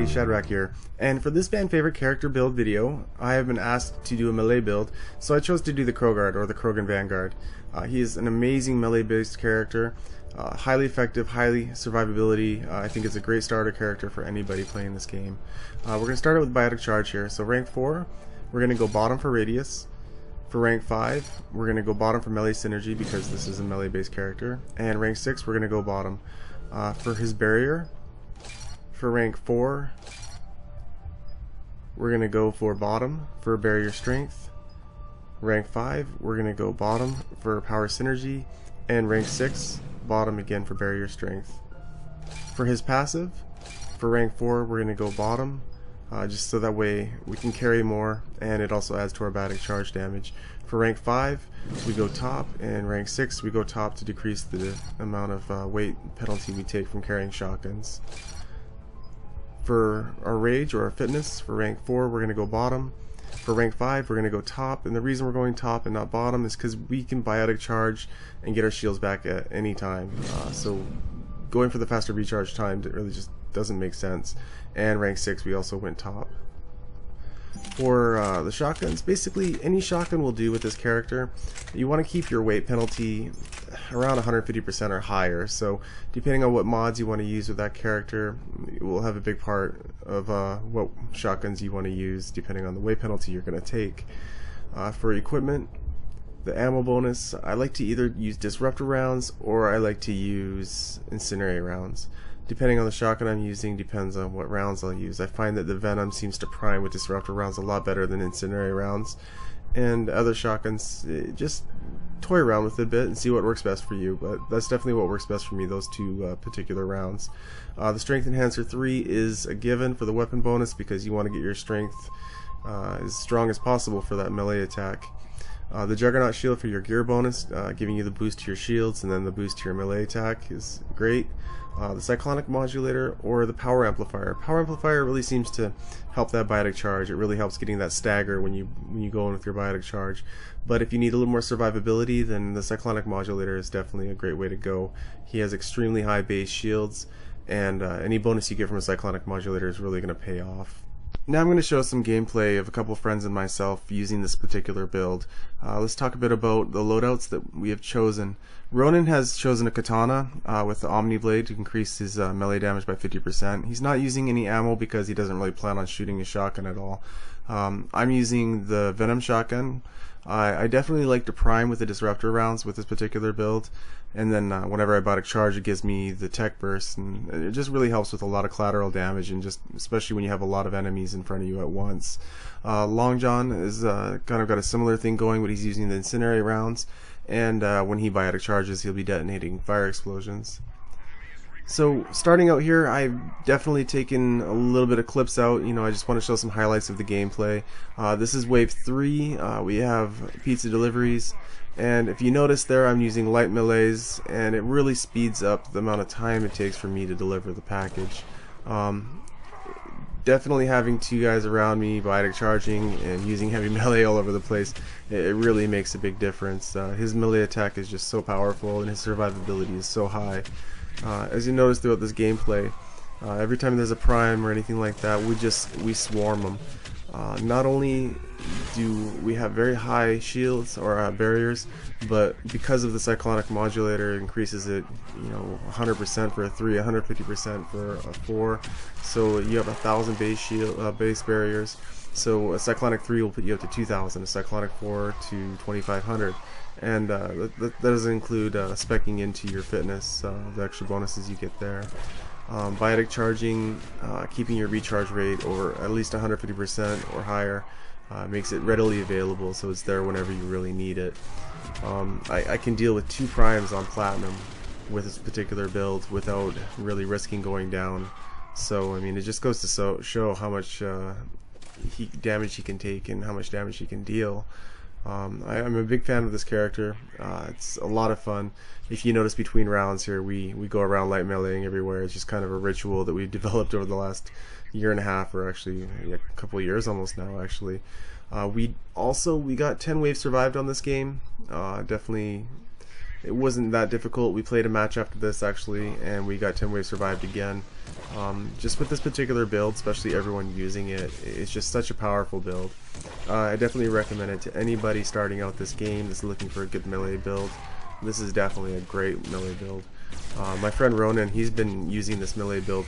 Shadrach here, and for this fan favorite character build video, I have been asked to do a melee build, so I chose to do the Kroguard, or the Krogan Vanguard. He is an amazing melee based character, highly effective, highly survivability. I think it's a great starter character for anybody playing this game. We're going to start out with biotic charge here. So rank 4, we're going to go bottom for radius. For rank 5, we're going to go bottom for melee synergy because this is a melee based character. And rank 6, we're going to go bottom. For his barrier, for rank 4, we're going to go for bottom for barrier strength. Rank 5, we're going to go bottom for power synergy. And rank 6, bottom again for barrier strength. For his passive, for rank 4, we're going to go bottom, just so that way we can carry more, and it also adds to our biotic charge damage. For rank 5, we go top, and rank 6, we go top to decrease the amount of weight penalty we take from carrying shotguns. For our rage or our fitness, for rank 4, we're going to go bottom. For rank 5, we're going to go top, and the reason we're going top and not bottom is because we can biotic charge and get our shields back at any time. So going for the faster recharge time really just doesn't make sense. And rank 6, we also went top. For the shotguns, basically any shotgun will do with this character. You want to keep your weight penalty around 150% or higher, so depending on what mods you want to use with that character, it will have a big part of what shotguns you want to use depending on the weight penalty you're going to take. For equipment, the ammo bonus, I like to either use disruptor rounds or I like to use incendiary rounds. Depending on the shotgun I'm using, depends on what rounds I'll use. I find that the Venom seems to prime with disruptor rounds a lot better than incendiary rounds, and other shotguns, just toy around with it a bit and see what works best for you, but that's definitely what works best for me, those two particular rounds. The Strength Enhancer 3 is a given for the weapon bonus because you want to get your strength as strong as possible for that melee attack. The Juggernaut Shield for your gear bonus, giving you the boost to your shields and then the boost to your melee attack is great. The Cyclonic Modulator or the Power Amplifier. Power Amplifier really seems to help that biotic charge. It really helps getting that stagger when you go in with your biotic charge. But if you need a little more survivability, then the Cyclonic Modulator is definitely a great way to go. He has extremely high base shields, and any bonus you get from a Cyclonic Modulator is really going to pay off. Now I'm going to show some gameplay of a couple of friends and myself using this particular build. Let's talk a bit about the loadouts that we have chosen. Ronin has chosen a katana with the Omni Blade to increase his melee damage by 50%. He's not using any ammo because he doesn't really plan on shooting his shotgun at all. I'm using the Venom shotgun. I definitely like to prime with the disruptor rounds with this particular build, and then whenever I biotic charge, it gives me the tech burst, and it just really helps with a lot of collateral damage, and just especially when you have a lot of enemies in front of you at once. Long John is kind of got a similar thing going, but he's using the incendiary rounds, and when he biotic charges, he'll be detonating fire explosions. So starting out here, I've definitely taken a little bit of clips out. I just want to show some highlights of the gameplay. This is wave 3. We have pizza deliveries, and if you notice there, I'm using light melees, and it really speeds up the amount of time it takes for me to deliver the package. Definitely having two guys around me biotic charging and using heavy melee all over the place, it really makes a big difference. His melee attack is just so powerful, and his survivability is so high. As you notice throughout this gameplay, every time there's a prime or anything like that, we swarm them. Not only do we have very high shields or barriers, but because of the Cyclonic Modulator, it increases it 100% for a 3, 150% for a 4, so you have 1,000 base barriers. So a Cyclonic 3 will put you up to 2,000, a Cyclonic 4 to 2,500. And that doesn't include speccing into your fitness, the extra bonuses you get there. Biotic charging, keeping your recharge rate over at least 150% or higher, makes it readily available, so it's there whenever you really need it. I can deal with 2 primes on Platinum with this particular build without really risking going down. So I mean, it just goes to show how much damage he can take and how much damage he can deal. I'm a big fan of this character. It's a lot of fun. If you notice between rounds here, we go around light meleeing everywhere. It's just kind of a ritual that we've developed over the last year and a half, or actually a couple of years almost now, actually. We got 10 waves survived on this game. Definitely, it wasn't that difficult. We played a match after this, actually, and we got 10 waves survived again. Just with this particular build, especially everyone using it, it's just such a powerful build. I definitely recommend it to anybody starting out this game that's looking for a good melee build. This is definitely a great melee build. My friend Ronan, he's been using this melee build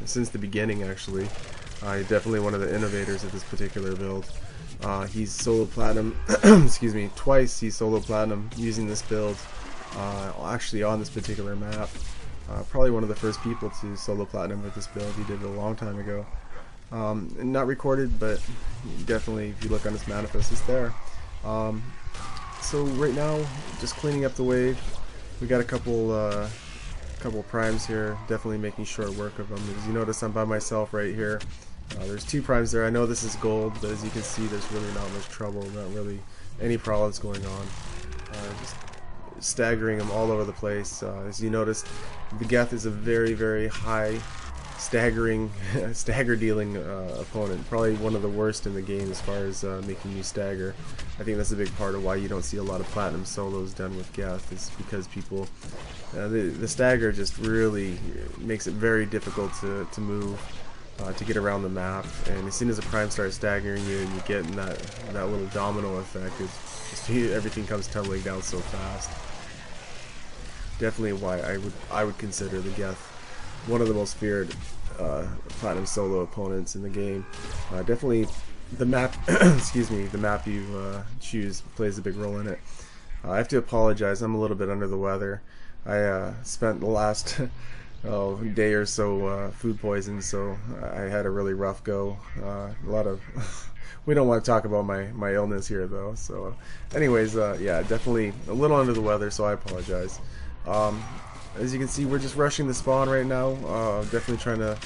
since the beginning, actually. Definitely one of the innovators of this particular build. He's solo platinum, excuse me, twice he's solo platinum using this build, actually on this particular map. Probably one of the first people to solo platinum with this build. He did it a long time ago. Not recorded, but definitely if you look on his manifest, it's there. So right now, just cleaning up the wave. We got a couple primes here, definitely making short work of them. As you notice, I'm by myself right here. There's 2 primes there. I know this is gold, but as you can see, there's really not much trouble, not really any problems going on. Just staggering them all over the place. As you noticed, the Geth is a very, very high stagger dealing opponent. Probably one of the worst in the game as far as making you stagger. I think that's a big part of why you don't see a lot of platinum solos done with Geth, is because people, the stagger just really makes it very difficult to move, to get around the map. And as soon as a prime starts staggering you, and you get in that little domino effect, it's just everything comes tumbling down so fast. Definitely why I would consider the Geth one of the most feared platinum solo opponents in the game. Definitely the map, excuse me, the map you choose plays a big role in it. I have to apologize, I'm a little bit under the weather. I spent the last day or so food poisoned, so I had a really rough go. A lot of we don't want to talk about my illness here though. So anyways, yeah, definitely a little under the weather, so I apologize. As you can see, we're just rushing the spawn right now. Definitely trying to,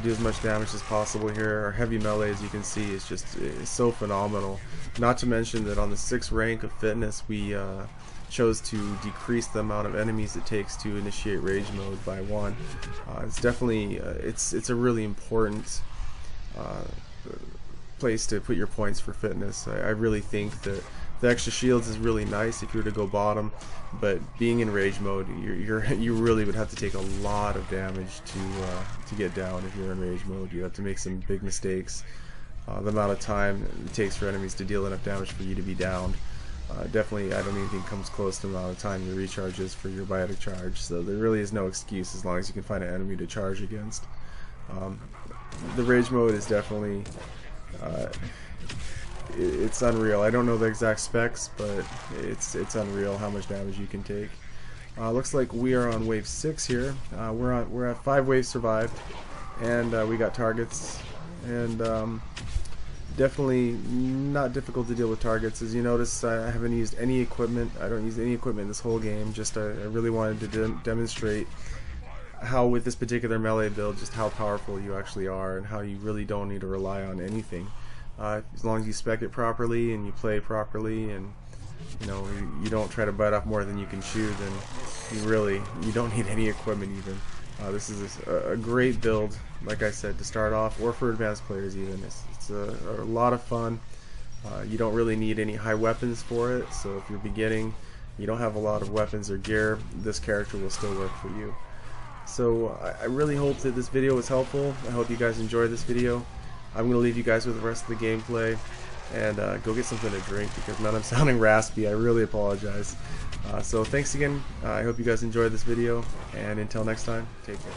do as much damage as possible here. Our heavy melee, as you can see, is just so phenomenal. Not to mention that on the 6th rank of fitness, we chose to decrease the amount of enemies it takes to initiate rage mode by 1. It's definitely it's a really important place to put your points for fitness. I really think that the extra shields is really nice if you were to go bottom, but being in rage mode, you really would have to take a lot of damage to get down. If you're in rage mode, you have to make some big mistakes. The amount of time it takes for enemies to deal enough damage for you to be downed, definitely I don't even think comes close to the amount of time your recharge is for your biotic charge. So there really is no excuse as long as you can find an enemy to charge against. The rage mode is definitely it's unreal. I don't know the exact specs, but it's unreal how much damage you can take. Looks like we are on wave 6 here. We're at 5 waves survived, and we got targets, and definitely not difficult to deal with targets. As you notice, I haven't used any equipment. I don't use any equipment in this whole game. Just I really wanted to demonstrate how, with this particular melee build, just how powerful you actually are, and how you really don't need to rely on anything. As long as you spec it properly and you play properly, and you don't try to bite off more than you can chew, then you don't need any equipment even. This is a great build, like I said, to start off, or for advanced players even. It's a lot of fun. You don't really need any high weapons for it, so if you're beginning, you don't have a lot of weapons or gear, this character will still work for you. So I really hope that this video was helpful. I hope you guys enjoyed this video. I'm going to leave you guys with the rest of the gameplay, and go get something to drink, because, man, I'm sounding raspy. I really apologize. So thanks again. I hope you guys enjoyed this video, and until next time, take care.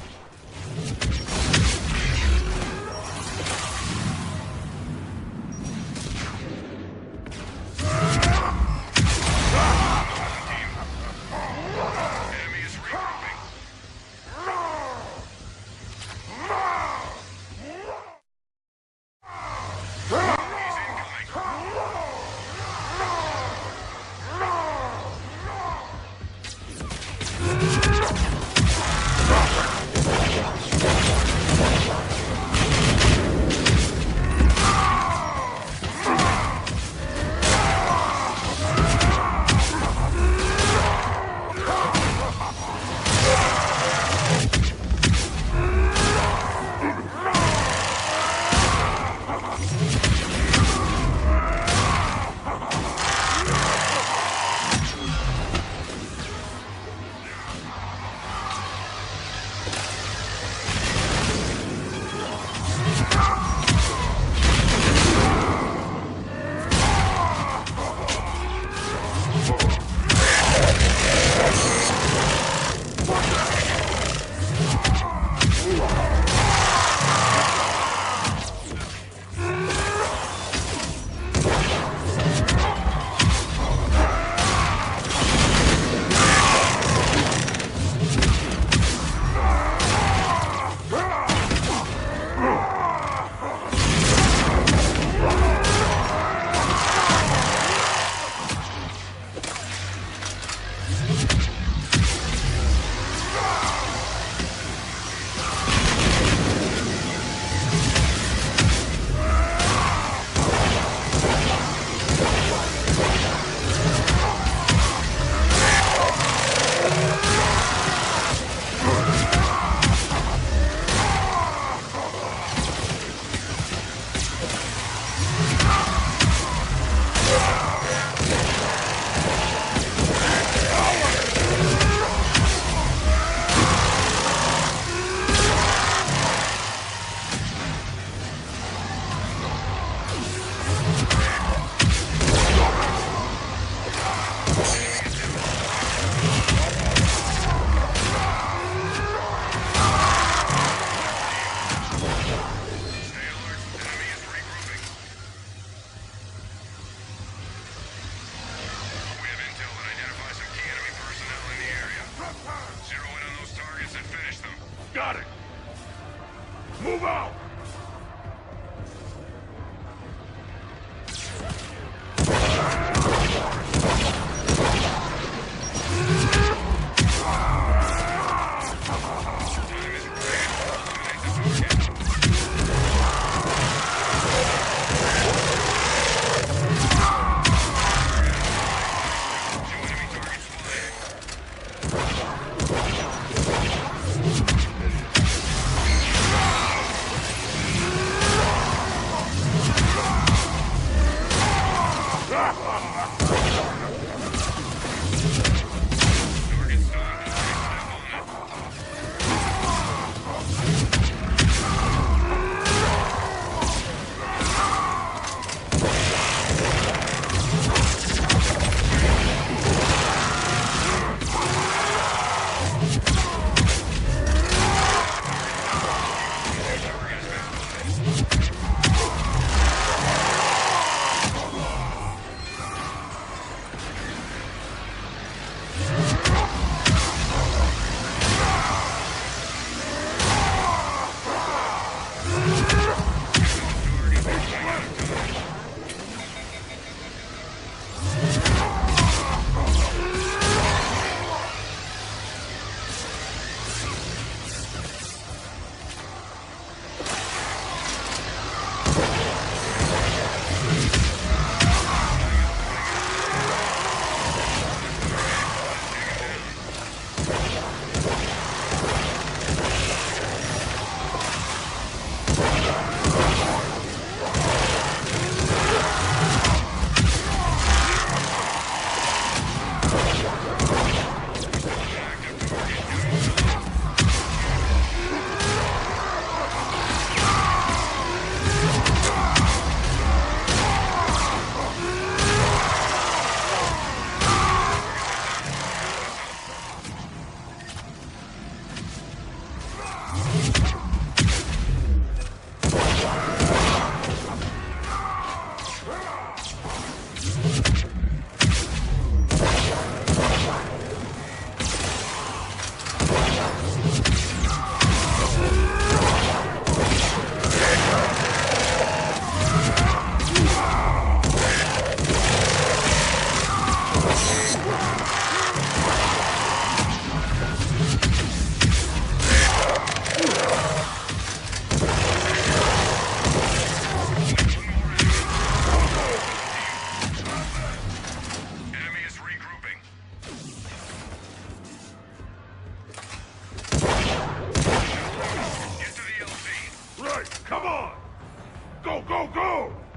Go, go, go!